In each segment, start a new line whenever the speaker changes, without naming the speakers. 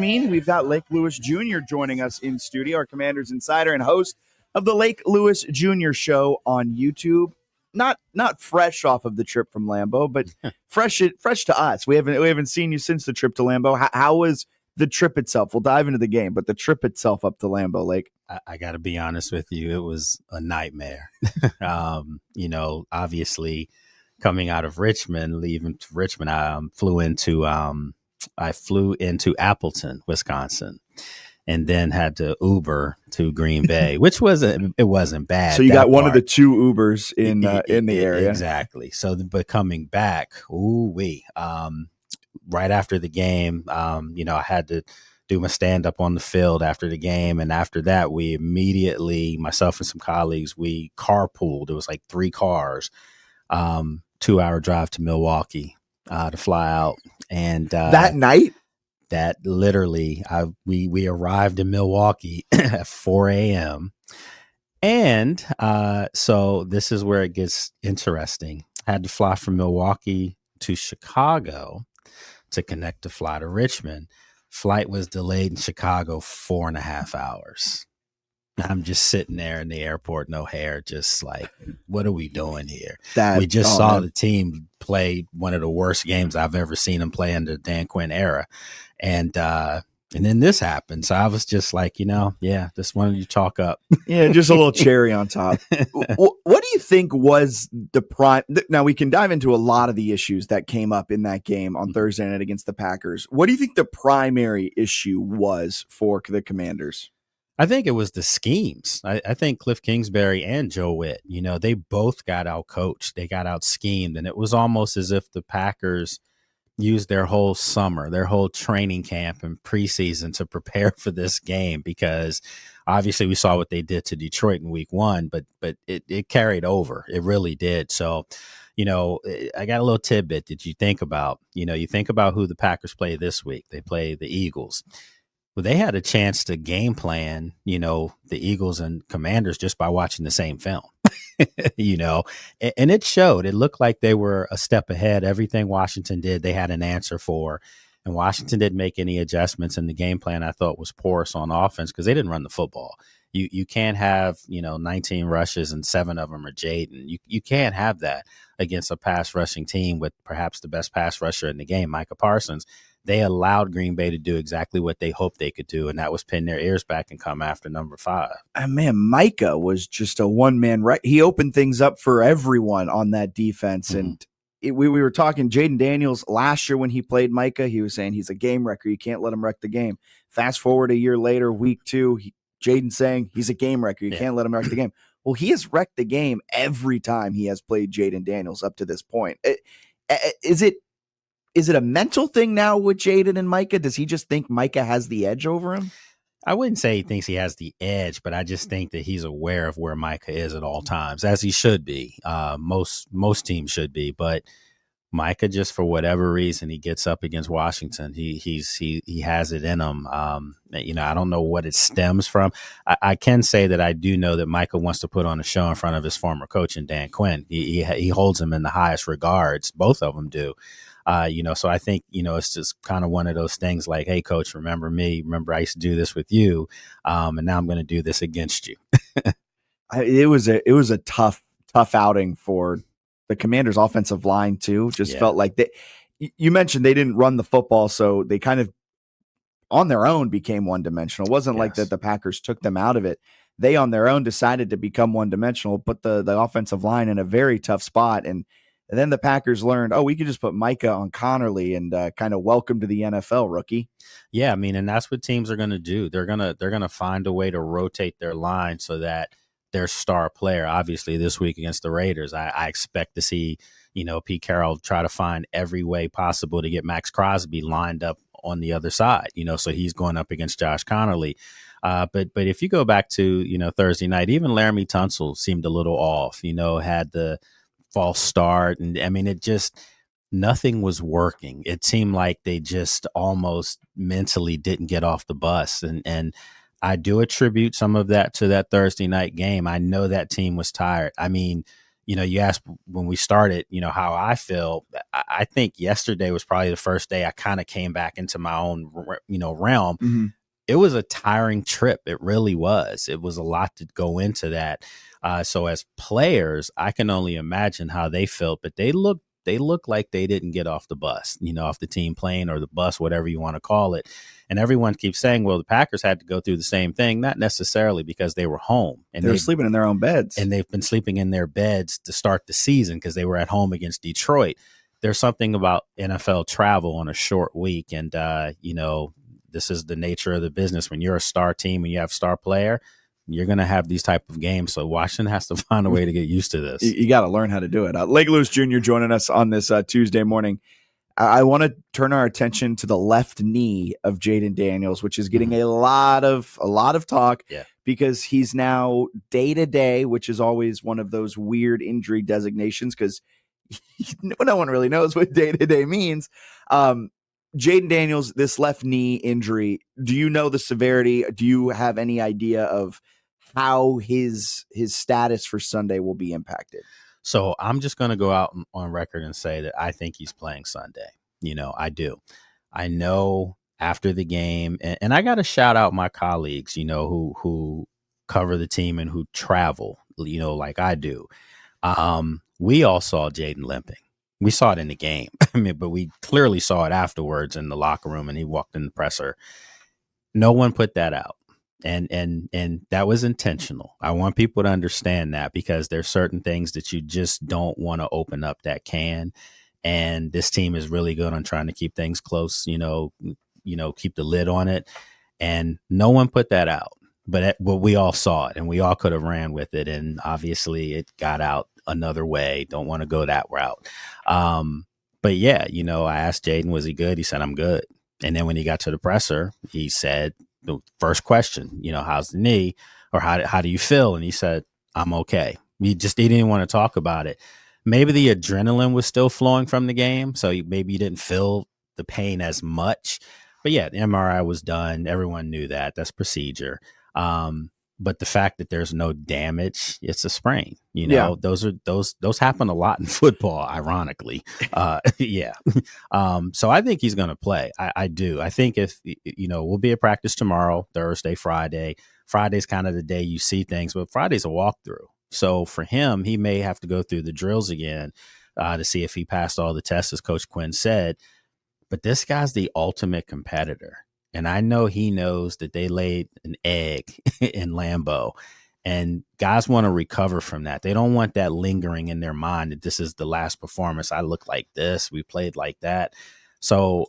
We've got Lake Lewis Jr. joining us in studio, our Commanders insider and host of the Lake Lewis Jr. show on YouTube. Not fresh off of the trip from Lambeau, but fresh to us. We haven't seen you since the trip to Lambeau. How was the trip itself? We'll dive into the game, but the trip itself up to Lambeau Lake.
I got to be honest with you, it was a nightmare. Obviously coming out of Richmond, leaving to Richmond, I flew into Appleton, Wisconsin, and then had to Uber to Green Bay, which wasn't bad.
So you got one of the two Ubers in the area.
Exactly. So, but coming back, right after the game, I had to do my stand up on the field after the game. And after that, we immediately, myself and some colleagues, we carpooled. It was like 3 cars, 2-hour drive to Milwaukee to fly out. And
that night,
that literally, we arrived in Milwaukee at 4 a.m. And so this is where it gets interesting. I had to fly from Milwaukee to Chicago to connect to fly to Richmond. Flight was delayed in Chicago 4.5 hours. I'm just sitting there in the airport, no hair, just like, what are we doing here? We just saw the team play one of the worst games I've ever seen them play in the Dan Quinn era. And then this happened. So I was just like, just wanted you to chalk up.
Yeah, just a little cherry on top. What do you think was the prime? Now, we can dive into a lot of the issues that came up in that game on Thursday night against the Packers. What do you think the primary issue was for the Commanders?
I think it was the schemes. I think Cliff Kingsbury and Joe Witt, they both got out coached. They got out schemed. And it was almost as if the Packers used their whole summer, their whole training camp and preseason to prepare for this game, because obviously we saw what they did to Detroit in week 1, but it carried over. It really did. So, I got a little tidbit that you think about. You think about who the Packers play this week. They play the Eagles. Well, they had a chance to game plan, the Eagles and Commanders just by watching the same film. And it showed. It looked like they were a step ahead. Everything Washington did, they had an answer for. And Washington didn't make any adjustments. And the game plan, I thought, was porous on offense because they didn't run the football. You can't have, 19 rushes and 7 of them are Jaden. You can't have that against a pass rushing team with perhaps the best pass rusher in the game, Micah Parsons. They allowed Green Bay to do exactly what they hoped they could do, and that was pin their ears back and come after number 5.
Man, Micah was just a one-man right. He opened things up for everyone on that defense. Mm-hmm. And we were talking Jaden Daniels last year when he played Micah. He was saying he's a game wrecker. You can't let him wreck the game. Fast forward a year later, week 2, Jaden saying he's a game wrecker. You can't let him wreck the game. Well, he has wrecked the game every time he has played Jaden Daniels up to this point. Is it a mental thing now with Jaden and Micah? Does he just think Micah has the edge over him?
I wouldn't say he thinks he has the edge, but I just think that he's aware of where Micah is at all times, as he should be. Most teams should be, but Micah, just for whatever reason, he gets up against Washington. He has it in him. I don't know what it stems from. I can say that I do know that Micah wants to put on a show in front of his former coach in Dan Quinn. He holds him in the highest regards. Both of them do. So I think, it's just kind of one of those things like, hey, coach, remember me? Remember I used to do this with you. And now I'm going to do this against you.
It was a tough outing for the Commanders' offensive line too. Just felt like you mentioned they didn't run the football. So they kind of on their own became one dimensional. It wasn't like that the Packers took them out of it. They on their own decided to become one dimensional, put the offensive line in a very tough spot. And then the Packers learned, we could just put Micah on Connerly and kind of welcome to the NFL, rookie.
Yeah, and that's what teams are going to do. They're going to find a way to rotate their line so that their star player, obviously this week against the Raiders, I expect to see, Pete Carroll try to find every way possible to get Max Crosby lined up on the other side, so he's going up against Josh Connerly. But if you go back to, Thursday night, even Laramie Tunsil seemed a little off, had the false start. And it just, nothing was working. It seemed like they just almost mentally didn't get off the bus. And I do attribute some of that to that Thursday night game. I know that team was tired. you asked when we started, how I feel. I think yesterday was probably the first day I kind of came back into my own, realm.
Mm-hmm.
It was a tiring trip. It really was. It was a lot to go into that. So as players, I can only imagine how they felt, but they look like they didn't get off the bus, off the team plane or the bus, whatever you want to call it. And everyone keeps saying, well, the Packers had to go through the same thing. Not necessarily, because they were home and
they were sleeping in their own beds,
and they've been sleeping in their beds to start the season because they were at home against Detroit. There's something about NFL travel on a short week. And, this is the nature of the business. When you're a star team and you have star player, you're going to have these type of games. So Washington has to find a way to get used to this.
You got to learn how to do it. Leg Lewis Jr. joining us on this Tuesday morning. I want to turn our attention to the left knee of Jaden Daniels, which is getting a lot of talk because he's now day to day, which is always one of those weird injury designations because no one really knows what day to day means. Jaden Daniels, this left knee injury, do you know the severity? Do you have any idea of how his status for Sunday will be impacted?
So I'm just going to go out on record and say that I think he's playing Sunday. I do. I know after the game, and I got to shout out my colleagues, who cover the team and who travel, like I do. We all saw Jaden limping. We saw it in the game, but we clearly saw it afterwards in the locker room, and he walked in the presser. No one put that out. And that was intentional. I want people to understand that, because there's certain things that you just don't want to open up that can. And this team is really good on trying to keep things close, keep the lid on it. And no one put that out, but we all saw it and we all could have ran with it. And obviously it got out another way. Don't want to go that route. But yeah, I asked Jaden, was he good? He said, I'm good. And then when he got to the presser, he said, the first question, how's the knee, or how do you feel? And he said, I'm okay. He didn't want to talk about it. Maybe the adrenaline was still flowing from the game, so maybe you didn't feel the pain as much. But yeah, the MRI was done. Everyone knew that. That's procedure. But the fact that there's no damage, it's a sprain. Those happen a lot in football, ironically. Yeah. So I think he's going to play. I do. I think if, we'll be at practice tomorrow, Thursday, Friday. Friday's kind of the day you see things, but Friday's a walkthrough. So for him, he may have to go through the drills again to see if he passed all the tests, as Coach Quinn said. But this guy's the ultimate competitor. And I know he knows that they laid an egg in Lambeau, and guys want to recover from that. They don't want that lingering in their mind that this is the last performance. I look like this. We played like that. So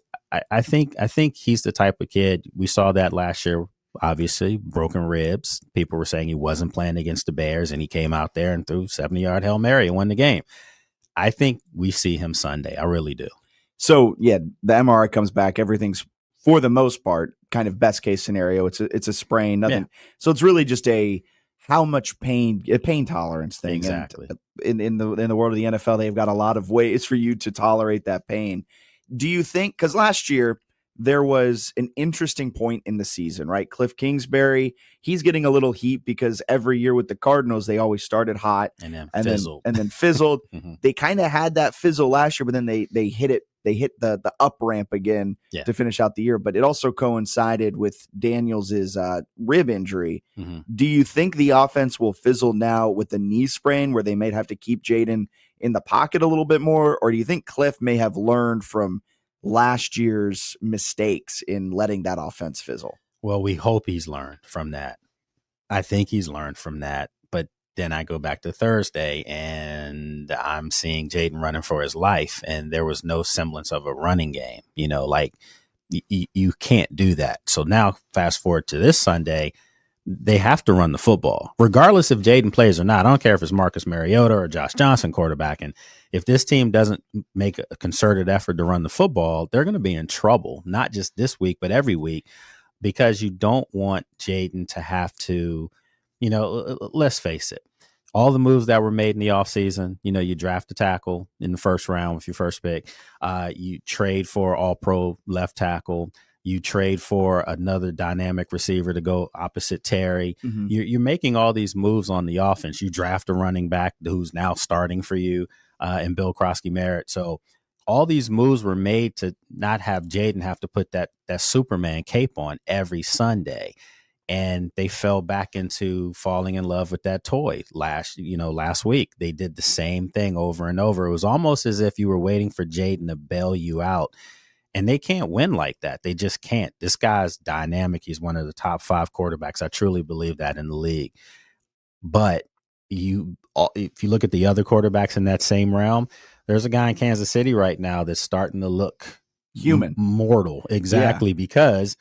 I think he's the type of kid. We saw that last year, obviously, broken ribs. People were saying he wasn't playing against the Bears, and he came out there and threw 70-yard Hail Mary and won the game. I think we see him Sunday. I really do.
So, yeah, the MRI comes back. Everything's, for the most part, kind of best case scenario. It's a sprain, nothing. Yeah. So it's really just a pain tolerance thing.
Exactly.
And in the world of the NFL, they've got a lot of ways for you to tolerate that pain. Do you think, because last year there was an interesting point in the season, right? Cliff Kingsbury, he's getting a little heat because every year with the Cardinals, they always started hot
and then fizzled.
Mm-hmm. They kind of had that fizzle last year, but then they hit it. They hit the up ramp again to finish out the year, but it also coincided with Daniels's rib injury.
Mm-hmm.
Do you think the offense will fizzle now with the knee sprain, where they might have to keep Jaden in the pocket a little bit more, or do you think Cliff may have learned from last year's mistakes in letting that offense fizzle?
Well, we hope he's learned from that. I think he's learned from that, but then I go back to Thursday and I'm seeing Jaden running for his life, and there was no semblance of a running game. You can't do that. So now fast forward to this Sunday, they have to run the football, regardless if Jaden plays or not. I don't care if it's Marcus Mariota or Josh Johnson quarterbacking. If this team doesn't make a concerted effort to run the football, they're going to be in trouble, not just this week, but every week, because you don't want Jaden to have to, let's face it, all the moves that were made in the offseason, you draft a tackle in the first round with your first pick, you trade for all-pro left tackle, You trade for another dynamic receiver to go opposite Terry. You're making all these moves on the offense. You draft a running back who's now starting for you and Bill Krosky-Merritt. So all these moves were made to not have Jaden have to put that Superman cape on every Sunday. And they fell back into falling in love with that toy last week. They did the same thing over and over. It was almost as if you were waiting for Jaden to bail you out. And they can't win like that. They just can't. This guy's dynamic. He's one of the top 5 quarterbacks. I truly believe that in the league. But if you look at the other quarterbacks in that same realm, there's a guy in Kansas City right now that's starting to look
human,
mortal. Exactly, because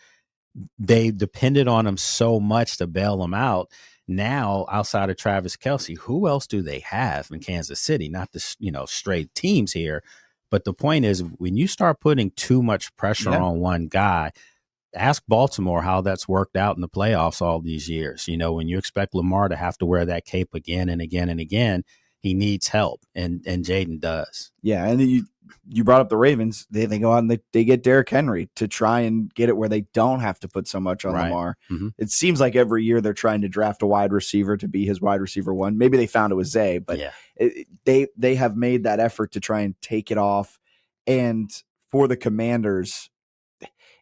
they depended on him so much to bail him out. Now, outside of Travis Kelce, who else do they have in Kansas City? Not the straight teams here, but the point is, when you start putting too much pressure on one guy, ask Baltimore how that's worked out in the playoffs all these years. When you expect Lamar to have to wear that cape again and again and again, he needs help, and Jaden does.
Yeah, and you brought up the Ravens. They go out and they get Derrick Henry to try and get it where they don't have to put so much on Lamar. It seems like every year they're trying to draft a wide receiver to be his wide receiver one. Maybe they found it with Zay, but they have made that effort to try and take it off. And for the Commanders,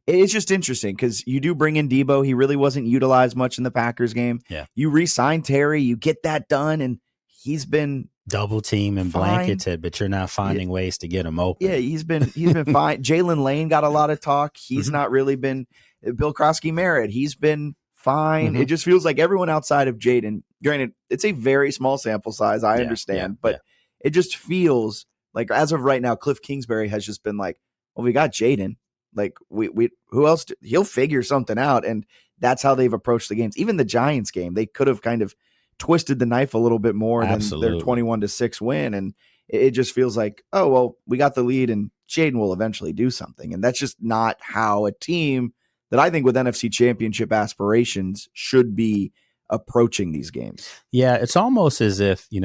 it's just interesting because you do bring in Debo. He really wasn't utilized much in the Packers game.
Yeah.
You re-sign Terry, you get that done, and he's been
double team and blanketed, but you're not finding ways to get him open.
Yeah, he's been fine. Jalen Lane got a lot of talk. He's not really been. Bill Krosky-Merritt, he's been fine. It just feels like everyone outside of Jaden. Granted, it's a very small sample size. I understand, but it just feels like as of right now, Cliff Kingsbury has just been like, well, we got Jaden. Like we who else? He'll figure something out, and that's how they've approached the games. Even the Giants game, they could have kind of twisted the knife a little bit more than their 21-6 win, and it just feels like, oh well, we got the lead, and Jaden will eventually do something, and that's just not how a team that I think with NFC Championship aspirations should be approaching these games.
Yeah, it's almost as if you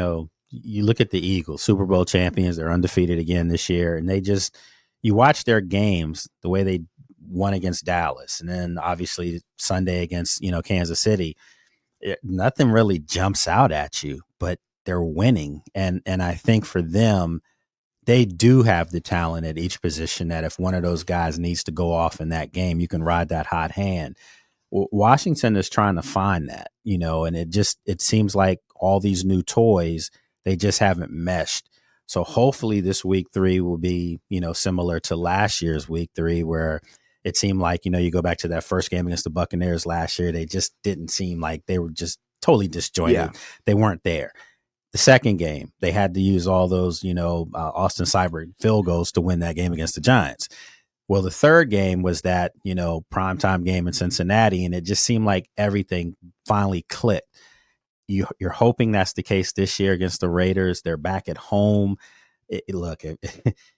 look at the Eagles, Super Bowl champions, they're undefeated again this year, and you watch their games, the way they won against Dallas, and then obviously Sunday against, Kansas City. Nothing really jumps out at you, but they're winning. And I think for them, they do have the talent at each position that if one of those guys needs to go off in that game, you can ride that hot hand. Washington is trying to find that, and it seems like all these new toys, they just haven't meshed. So hopefully this week 3 will be, similar to last year's week 3, where it seemed like, you go back to that first game against the Buccaneers last year. They just didn't seem like they were just totally disjointed. Yeah. They weren't there. The second game, they had to use all those, Austin Seibert field goals to win that game against the Giants. Well, the third game was that, primetime game in Cincinnati, and it just seemed like everything finally clicked. You're hoping that's the case this year against the Raiders. They're back at home. Look,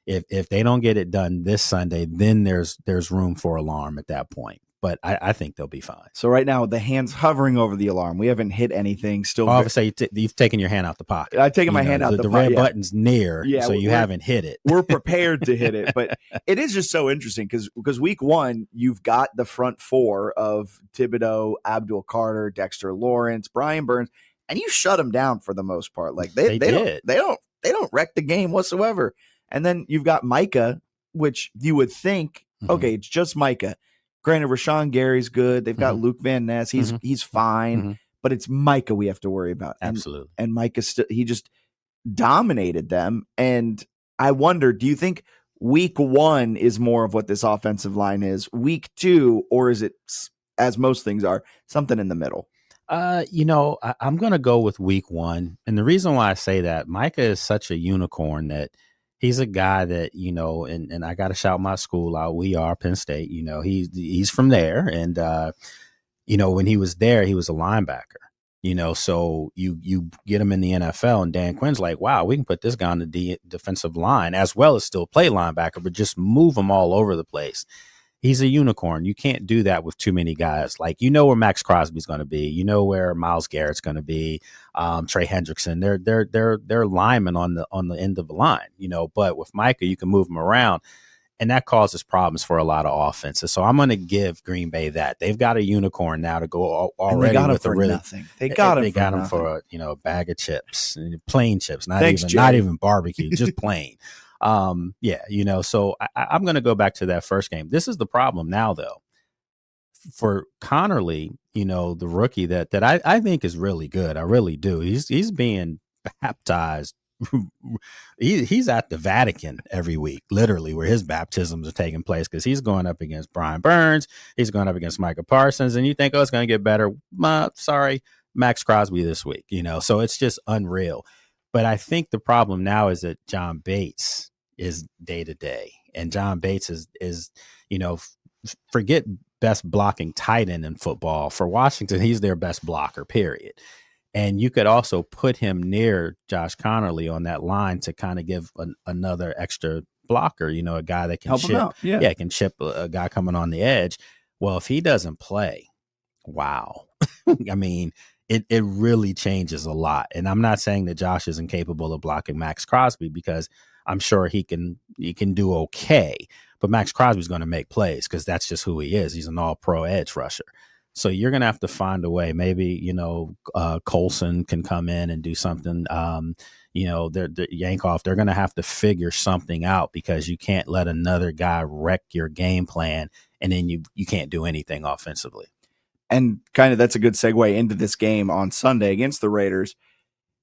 if they don't get it done this Sunday, then there's room for alarm at that point. But I think they'll be fine.
So right now, the hand's hovering over the alarm. We haven't hit anything. Still,
obviously, you've taken your hand out the pocket.
I've taken my hand out the pocket.
The red button's near, so you haven't hit it.
We're prepared to hit it. But it is just so interesting because week 1, you've got the front 4 of Thibodeau, Abdul Carter, Dexter Lawrence, Brian Burns, and you shut them down for the most part. Like they don't wreck the game whatsoever. And then you've got Micah, which you would think, okay, it's just Micah. Granted, Rashawn Gary's good. They've got Luke Van Ness. He's fine, but it's Micah we have to worry about.
Absolutely.
And Micah, he just dominated them. And I wonder, do you think week 1 is more of what this offensive line is? Week 2, or is it, as most things are, something in the middle?
I'm going to go with week 1. And the reason why I say that, Micah is such a unicorn that he's a guy that, and I got to shout my school out. We are Penn State, he's from there. And, when he was there, he was a linebacker, so you get him in the NFL, and Dan Quinn's like, wow, we can put this guy on the defensive line as well as still play linebacker, but just move him all over the place. He's a unicorn. You can't do that with too many guys. Like, where Max Crosby's going to be, where Myles Garrett's going to be, Trey Hendrickson. They're linemen on the end of the line, But with Micah, you can move him around. And that causes problems for a lot of offenses. So I'm going to give Green Bay that. They've got a unicorn now to go already with a really
nothing. They got him
for a bag of chips, plain chips, not
Thanks,
not even barbecue, just plain. So I'm going to go back to that first game. This is the problem now, though. For Connerly, the rookie that I think is really good. I really do. He's being baptized. He's at the Vatican every week, literally, where his baptisms are taking place, because he's going up against Brian Burns. He's going up against Micah Parsons. And you think, oh, it's going to get better. Sorry, Max Crosby this week, so it's just unreal. But I think the problem now is that John Bates is day to day, and John Bates is forget best blocking tight end in football. For Washington, he's their best blocker, period. And you could also put him near Josh Connerly on that line to kind of give another extra blocker, a guy that can
help him out. Yeah,
can chip a guy coming on the edge. Well, if he doesn't play, wow. I mean, it really changes a lot. And I'm not saying that Josh isn't capable of blocking Max Crosby, because I'm sure he can do okay. But Max Crosby's going to make plays, because that's just who he is. He's an all-pro edge rusher. So you're going to have to find a way. Maybe, Colson can come in and do something. They're Yankoff, they're going to have to figure something out, because you can't let another guy wreck your game plan, and then you can't do anything offensively.
And kind of that's a good segue into this game on Sunday against the Raiders.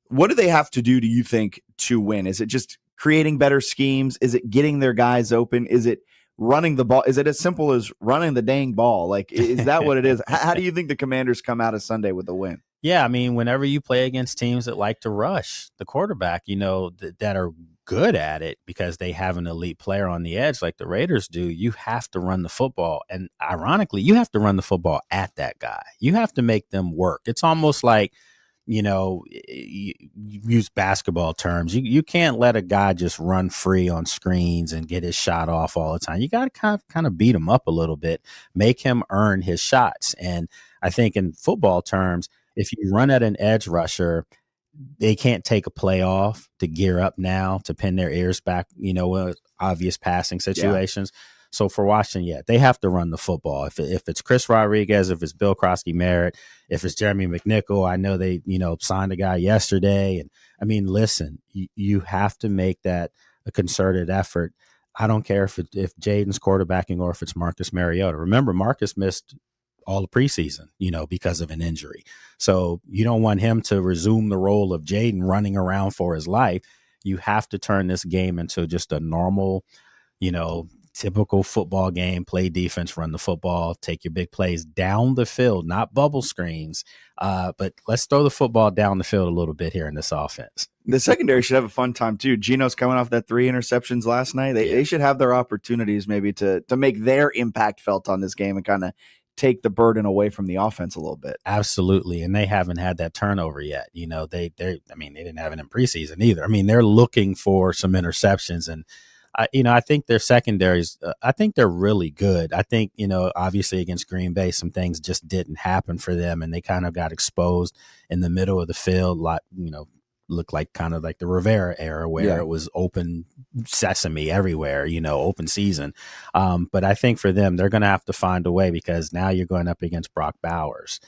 What do they have to do, do you think, to win? Is it just creating better schemes? Is it getting their guys open? Is it running the ball? Is it as simple as running the dang ball? Like, is that what it is? How do you think the Commanders come out of Sunday with a win?
Yeah, I mean, whenever you play against teams that like to rush the quarterback, that are good at it because they have an elite player on the edge like the Raiders do, you have to run the football. And ironically, you have to run the football at that guy. You have to make them work. It's almost like, you use basketball terms. You can't let a guy just run free on screens and get his shot off all the time. You got to kind of beat him up a little bit, make him earn his shots. And I think in football terms, if you run at an edge rusher, they can't take a play off to gear up now to pin their ears back, with obvious passing situations. Yeah. So for Washington, they have to run the football. If it's Chris Rodriguez, if it's Bill Krosky-Merritt, if it's Jeremy McNichol, I know they, signed a guy yesterday. And I mean, listen, you have to make that a concerted effort. I don't care if Jaden's quarterbacking or if it's Marcus Mariota. Remember, Marcus missed all the preseason, because of an injury. So you don't want him to resume the role of Jaden running around for his life. You have to turn this game into just a normal, typical football game, play defense, run the football, take your big plays down the field, not bubble screens. But let's throw the football down the field a little bit here in this offense.
The secondary should have a fun time too. Geno's coming off that 3 interceptions last night. They should have their opportunities maybe to make their impact felt on this game and kind of take the burden away from the offense a little bit.
Absolutely. And they haven't had that turnover yet. They didn't have it in preseason either. I mean, they're looking for some interceptions, and I think their secondaries, I think they're really good. I think, obviously against Green Bay, some things just didn't happen for them, and they kind of got exposed in the middle of the field. Looked like kind of like the Rivera era where it was open sesame everywhere, open season. But I think for them, they're going to have to find a way, because now you're going up against Brock Bowers.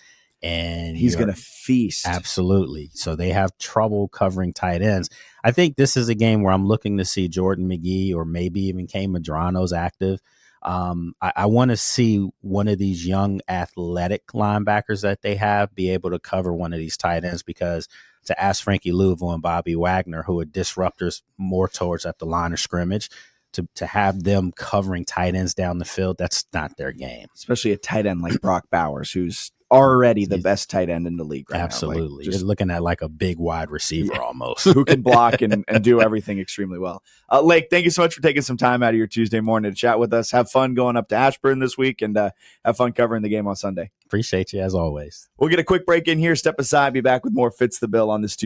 And
he's going to feast.
Absolutely. So they have trouble covering tight ends. I think this is a game where I'm looking to see Jordan McGee or maybe even Kane Madrano's active. I want to see one of these young athletic linebackers that they have be able to cover one of these tight ends, because to ask Frankie Louisville and Bobby Wagner, who are disruptors more towards at the line of scrimmage, to have them covering tight ends down the field, that's not their game.
Especially a tight end like Brock Bowers, who's already the best tight end in the league right
Absolutely. Now. You're looking at like a big wide receiver almost.
Who can block and do everything extremely well. Lake, thank you so much for taking some time out of your Tuesday morning to chat with us. Have fun going up to Ashburn this week, and have fun covering the game on Sunday.
Appreciate you as always.
We'll get a quick break in here, step aside, be back with more Fits the Bill on this Tuesday.